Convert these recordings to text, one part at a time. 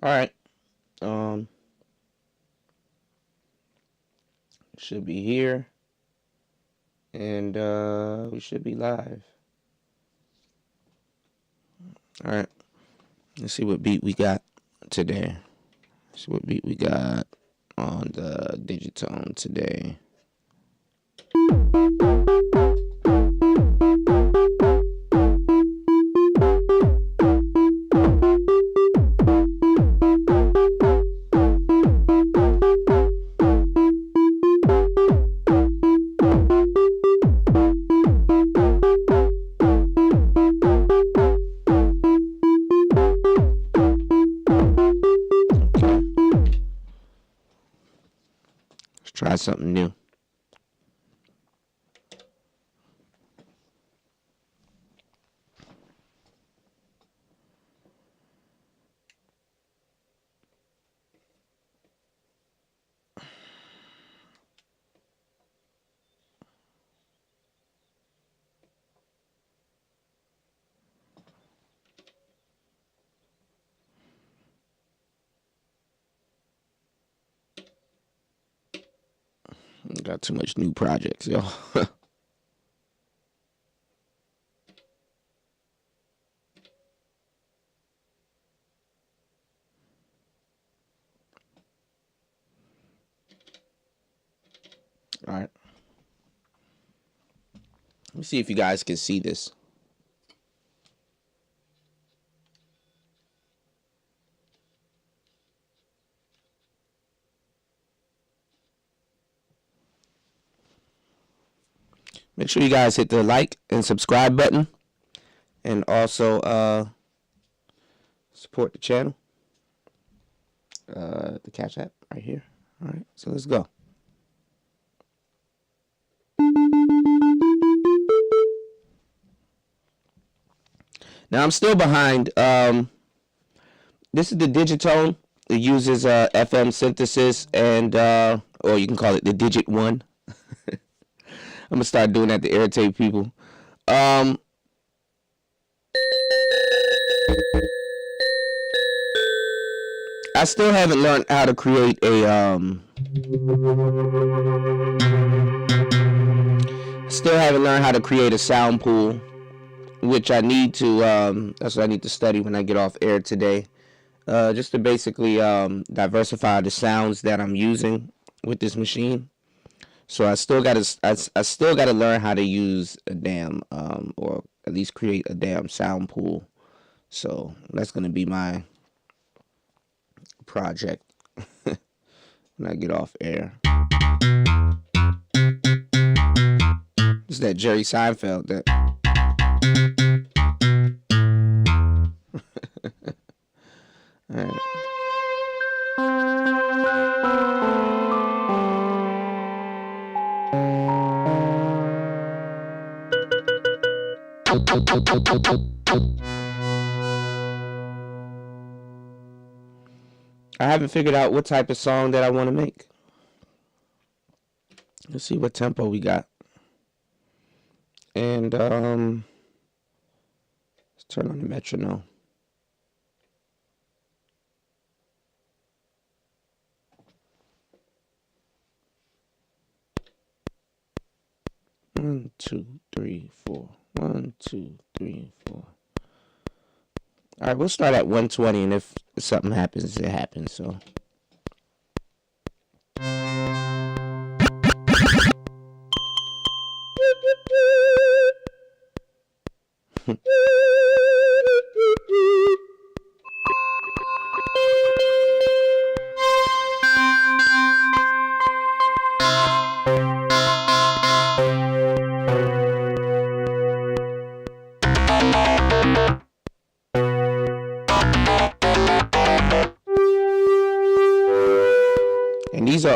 All right. Um, should be here, and we should be live. All right. Let's see what beat we got today. See what beat we got on the Digitone today. Try something new. Got too much new projects, yo. All right. Let me see if you guys can see this. Make sure you guys hit the like and subscribe button, and also support the channel. The Cash App right here. All right, so let's go. Now I'm still behind. This is the Digitone. It uses FM synthesis and or you can call it the Digit One. I'm gonna start doing that to irritate people. I still haven't learned how to create a sound pool, which I need to that's what I need to study when I get off air today. Just to basically diversify the sounds that I'm using with this machine. So I still gotta learn how to use a damn or at least create a damn sound pool. So that's gonna be my project when I get off air. It's that Jerry Seinfeld that. All right. I haven't figured out what type of song that I want to make. Let's see what tempo we got. And let's turn on the metronome. One, two, three, four. 1, 2, 3, 4. All right, we'll start at 120, and if something happens, it happens. So. And these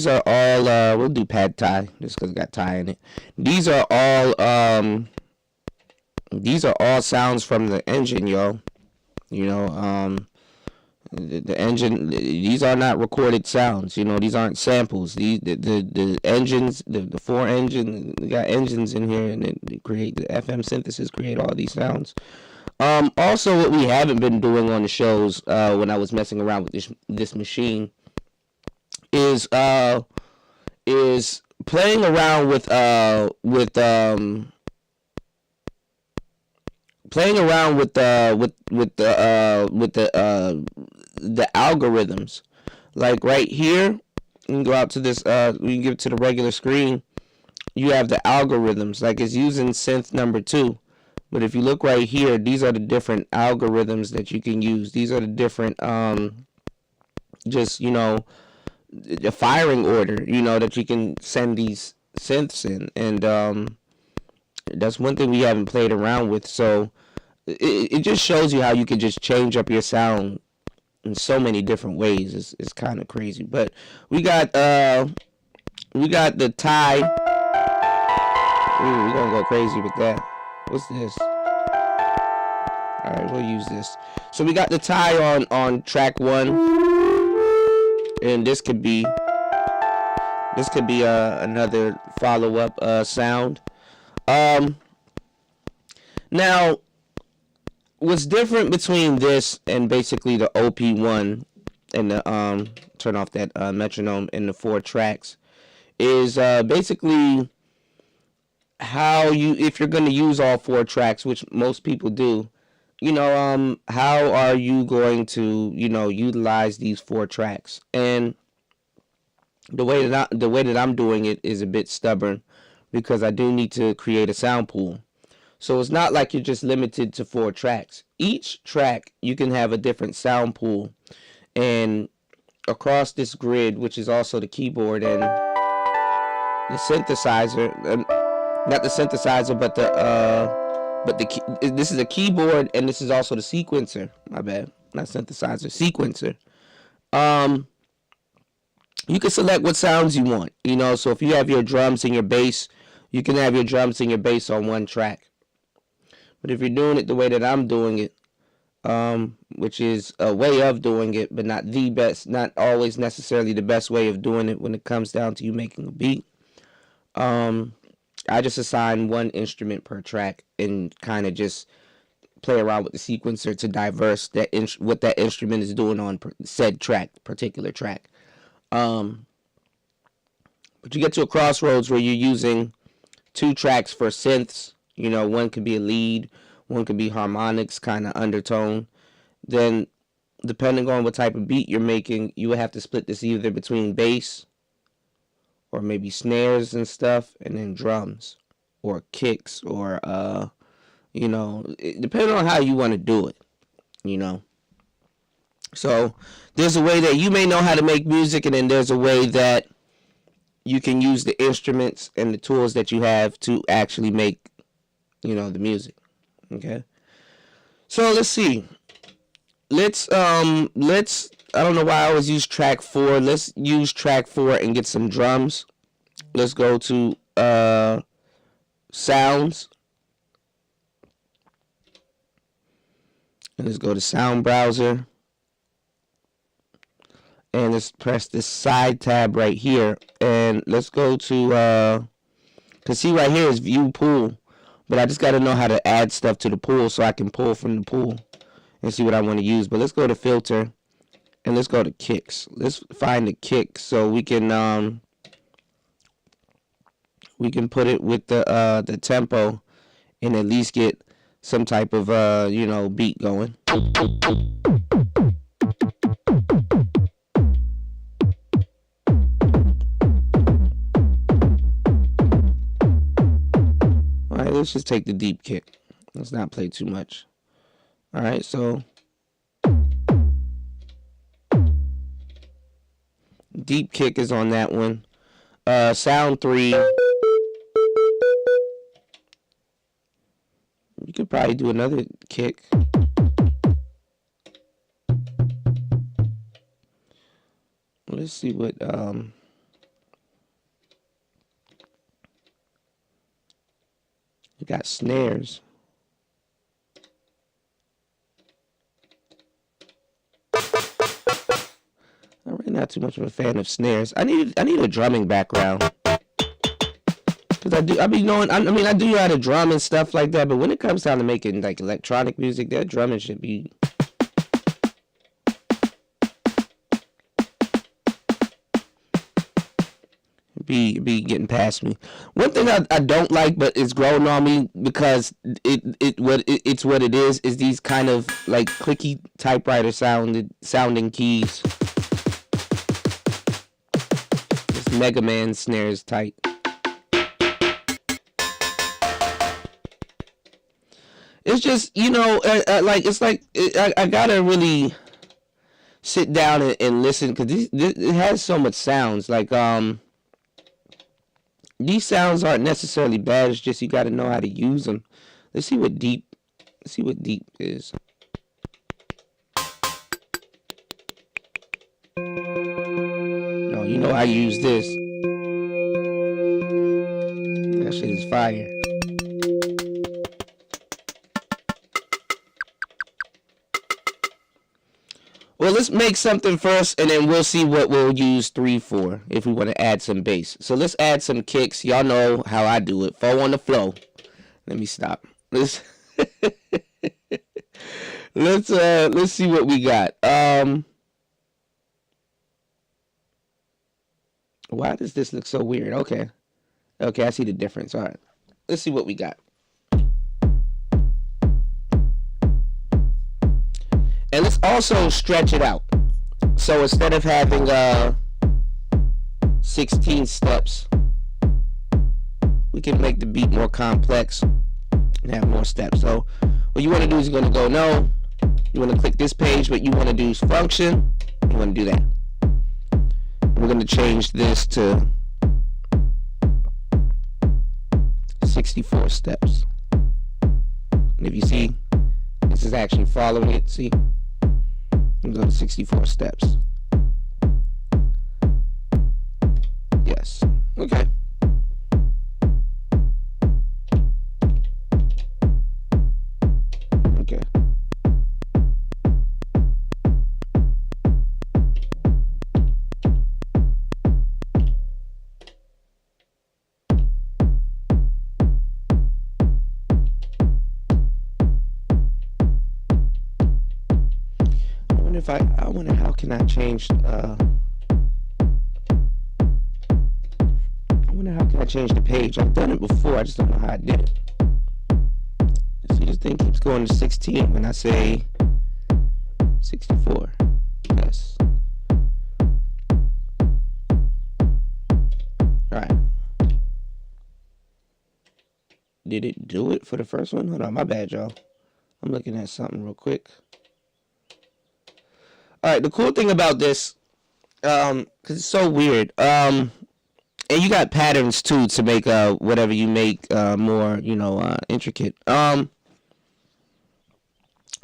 are all we'll do pad thai just because it got Thai in it. These are all sounds from the engine, yo. You know, the engine, these are not recorded sounds, you know, these aren't samples. The engines, the four engines, we got engines in here, and they create the FM synthesis, create all these sounds. Also, what we haven't been doing on the shows when I was messing around with this machine is is playing around playing around with the algorithms. Like right here, you can go out to this. We can give it to the regular screen. You have the algorithms. Like it's using synth number 2. But if you look right here, these are the different algorithms that you can use. These are the different, just, the firing order, that you can send these synths in. And that's one thing we haven't played around with. So it just shows you how you can just change up your sound in so many different ways. It's kind of crazy. But we got the tie. Ooh, we're gonna go crazy with that. What's this? All right, we'll use this. So we got the tie on track 1, and this could be another follow-up sound. Now, what's different between this and basically the OP1 and the turn off that metronome in the 4 tracks is basically how if you're going to use all 4 tracks, which most people do, how are you going to, utilize these 4 tracks? And the way that I'm doing it is a bit stubborn because I do need to create a sound pool. So it's not like you're just limited to 4 tracks. Each track you can have a different sound pool, and across this grid, which is also the keyboard and the synthesizer, not the synthesizer, but this is a keyboard, and this is also the sequencer. My bad, not synthesizer, sequencer. You can select what sounds you want. So if you have your drums and your bass, you can have your drums and your bass on one track. But if you're doing it the way that I'm doing it, which is a way of doing it, but not the best, not always necessarily the best way of doing it when it comes down to you making a beat, I just assign one instrument per track and kind of just play around with the sequencer to diverse what that instrument is doing on said particular track. But you get to a crossroads where you're using 2 tracks for synths. One could be a lead, one could be harmonics, kind of undertone. Then, depending on what type of beat you're making, you would have to split this either between bass or maybe snares and stuff, and then drums or kicks or depending on how you want to do it. So there's a way that you may know how to make music, and then there's a way that you can use the instruments and the tools that you have to actually make the music. Okay, so let's see. Let's I don't know why I always use track 4. Let's use track 4 and get some drums. Let's go to sounds, and let's go to sound browser, and let's press this side tab right here, and let's go to cause see right here is view pool, but I just got to know how to add stuff to the pool so I can pull from the pool and see what I want to use. But let's go to filter, and let's go to kicks. Let's find the kick so we can put it with the tempo and at least get some type of beat going. Alright, let's just take the deep kick. Let's not play too much. Alright, so deep kick is on that one. Sound 3. You could probably do another kick. Let's see what you got snares. I'm really not too much of a fan of snares. I need a drumming background. Cause I be knowing. I mean, I do know how to drum and stuff like that. But when it comes down to making like electronic music, that drumming should be getting past me. One thing I don't like, but it's growing on me because it's what it is these kind of like clicky typewriter sounding keys. This Mega Man snare is tight. It's just, like it's like I gotta really sit down and listen because it has so much sounds. Like these sounds aren't necessarily bad. It's just you gotta know how to use them. Let's see what deep is. No, you know I use this. That shit is fire. Well, let's make something first, and then we'll see what we'll use 3 for if we want to add some bass. So let's add some kicks. Y'all know how I do it. 4 on the flow. Let me stop. Let's let's see what we got. Why does this look so weird? Okay, I see the difference. All right, let's see what we got. And let's also stretch it out. So instead of having 16 steps, we can make the beat more complex and have more steps. So what you want to do is you're going to go no. You want to click this page, but you want to do function. You want to do that. We're going to change this to 64 steps. And if you see, this is actually following it. See? I'm going to 64 steps. Yes. Okay. Okay. I wonder how can I change I wonder how can I change the page. I've done it before, I just don't know how I did it. See, this thing keeps going to 16 when I say 64. Yes. Alright. Did it do it for the first one? Hold on, my bad, y'all. I'm looking at something real quick. Alright, the cool thing about this, because it's so weird, and you got patterns too to make whatever you make more, intricate.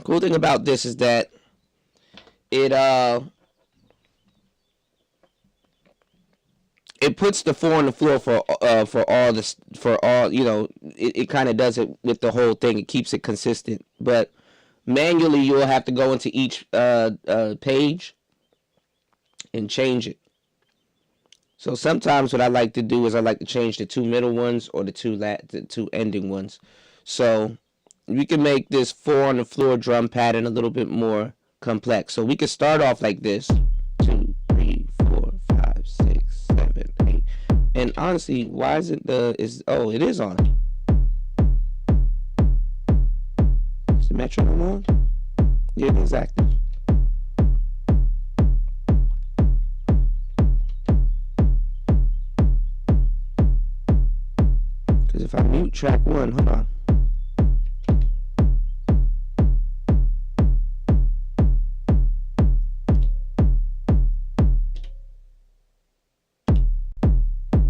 Cool thing about this is that it puts the 4 on the floor for all this, it kind of does it with the whole thing. It keeps it consistent, but manually you'll have to go into each page and change it. So sometimes what I like to do is I like to change the 2 middle ones or the 2 ending ones. So we can make this 4 on the floor drum pattern a little bit more complex. So we could start off like this: 2, 3, 4, 5, 6, 7, 8. And honestly, why is it it is on. The metronome on? Yeah, it is active. Because if I mute track 1, hold on.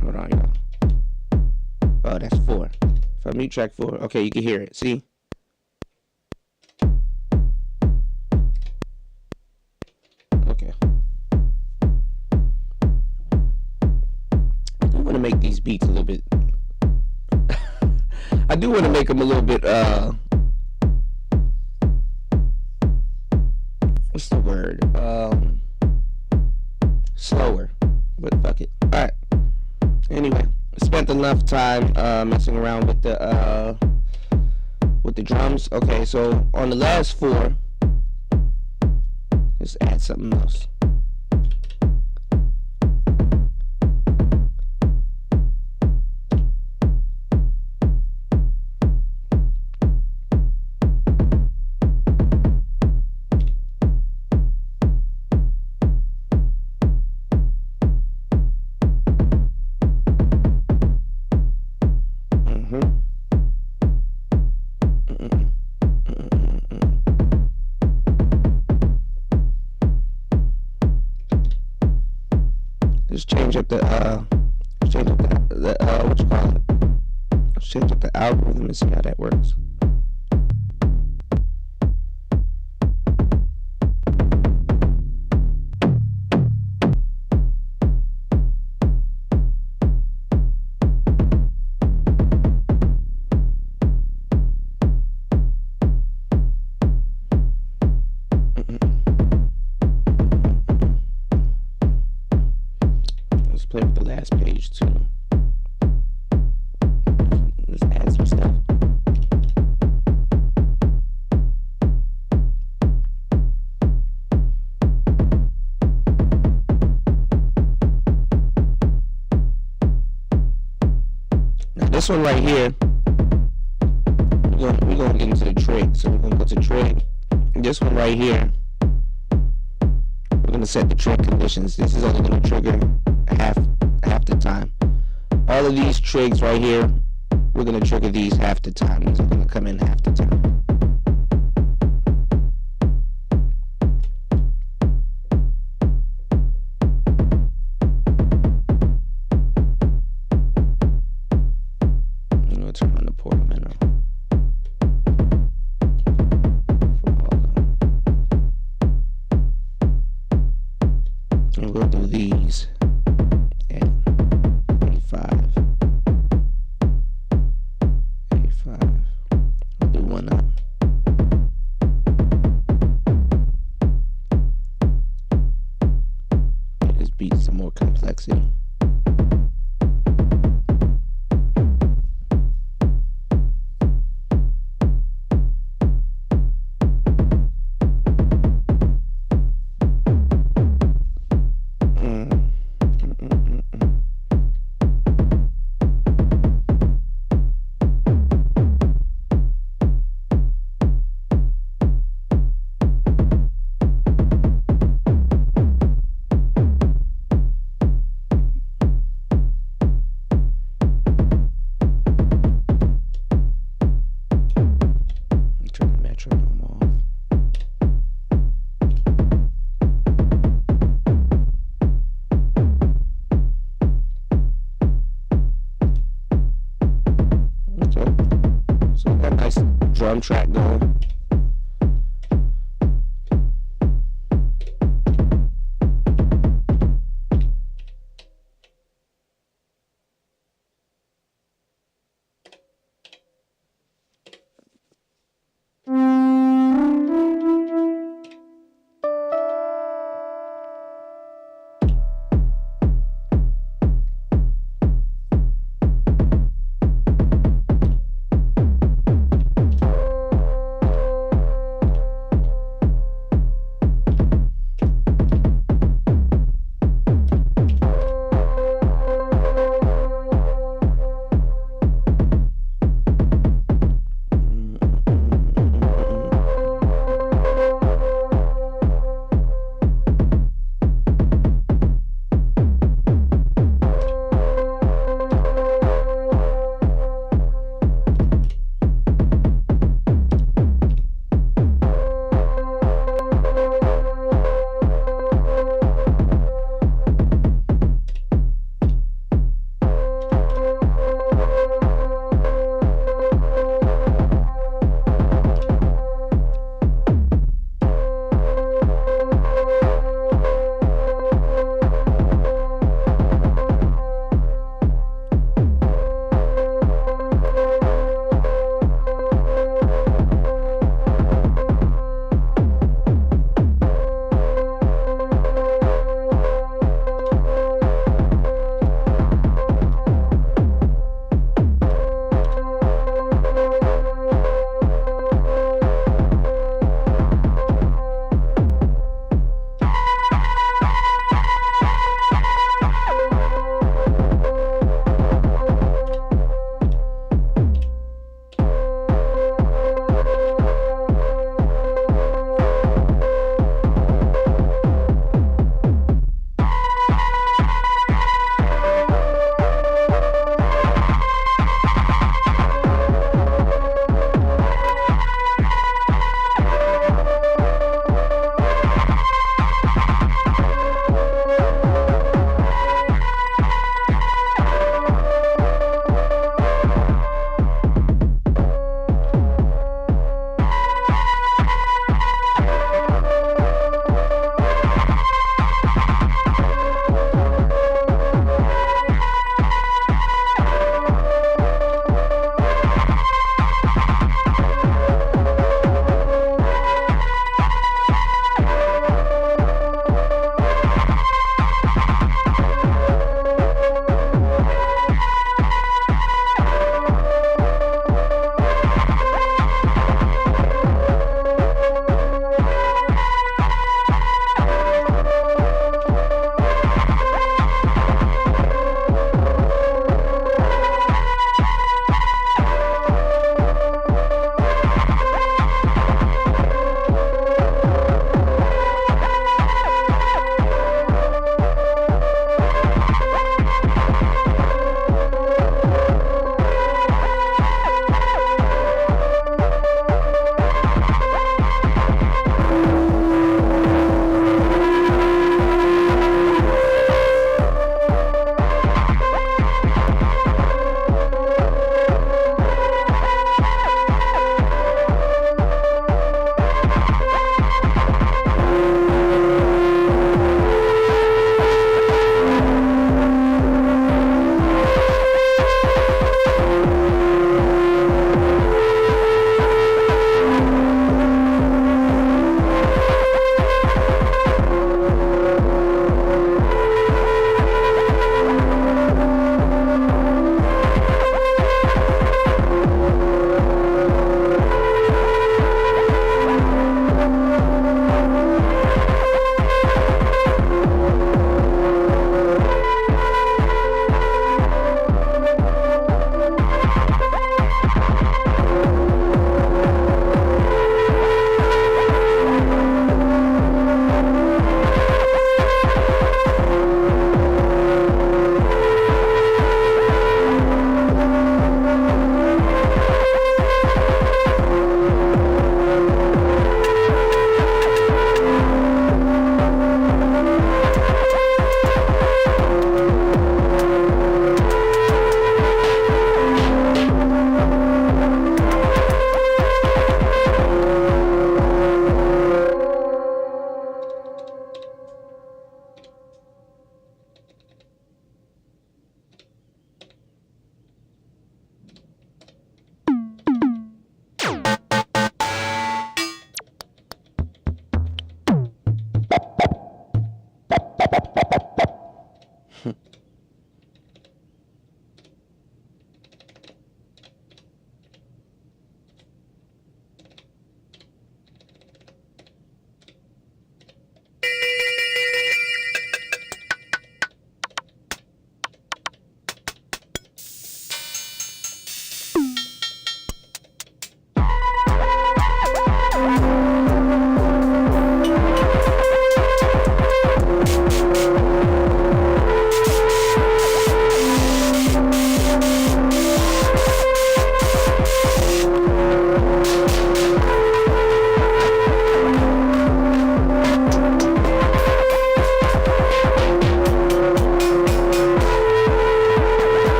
Hold on, y'all. Oh, that's 4. If I mute track 4, okay, you can hear it. See? Make these beats a little bit I do want to make them a little bit what's the word, slower, but fuck it. Alright, anyway, spent enough time messing around with the drums. Okay, so on the last four, let's add something else. Just change up the what you call it? Change up the algorithm and see how that works. Play with the last page too. Let's add some stuff. Now this one right here, we're gonna get into the trig. So we're gonna go to trig. This one right here, we're gonna set the trig conditions. This is only gonna trigger half the time. All of these trigs right here, we're going to trigger these half the time. These are going to come in half the time. I'm going to turn on the portamento. And we'll do these. Some more complexity. Drum track going.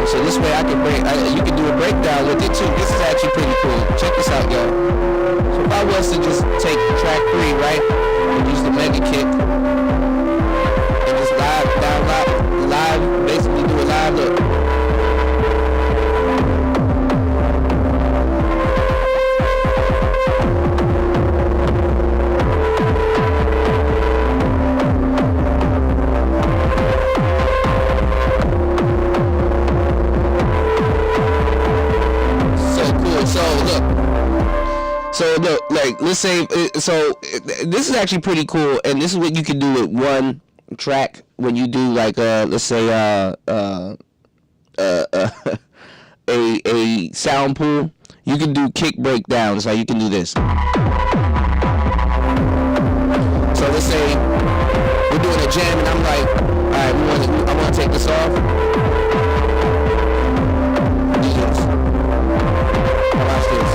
breakdown. So this way I can you can do a breakdown with it too. This is actually pretty cool. Check this out, yo. So if I was to just take track 3, right, and use the mega kick, and just live, basically do a live look. So look, like, let's say, so this is actually pretty cool, and this is what you can do with one track when you do, like, let's say, a sound pool. You can do kick breakdowns. Like, you can do this. So let's say we're doing a jam, and I'm like, all right, I want to take this off. Do this. Watch this.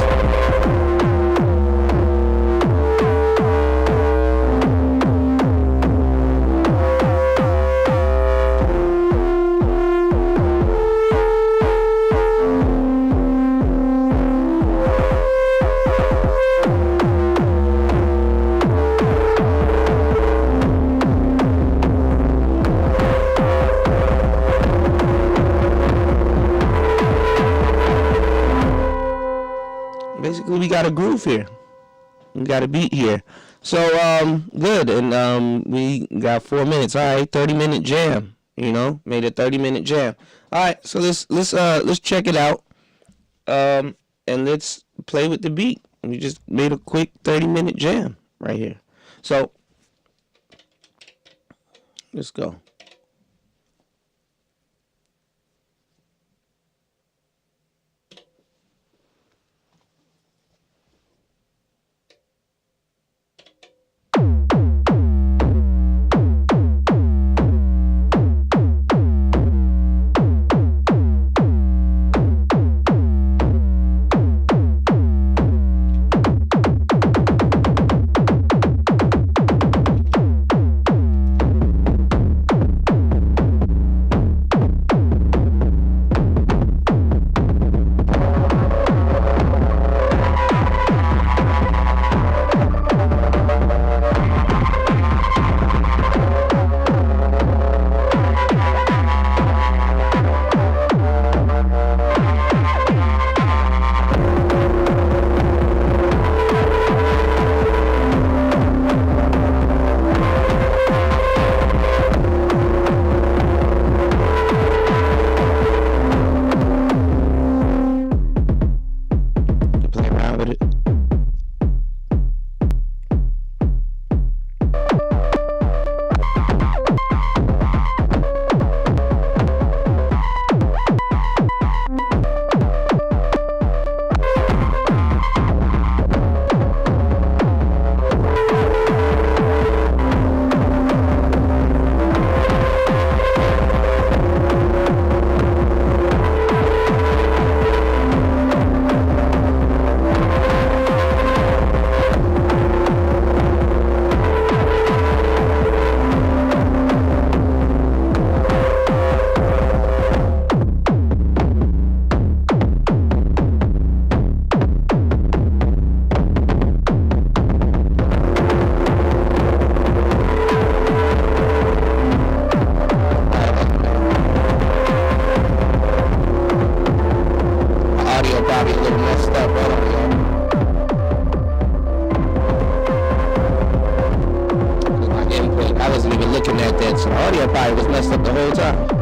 Basically, we got a groove here. We got a beat here. So, good. And we got 4 minutes. All right, 30-minute jam. You know, made a 30-minute jam. All right, so let's check it out. And let's play with the beat. We just made a quick 30-minute jam right here. So, let's go. Audio probably was messed up the whole time.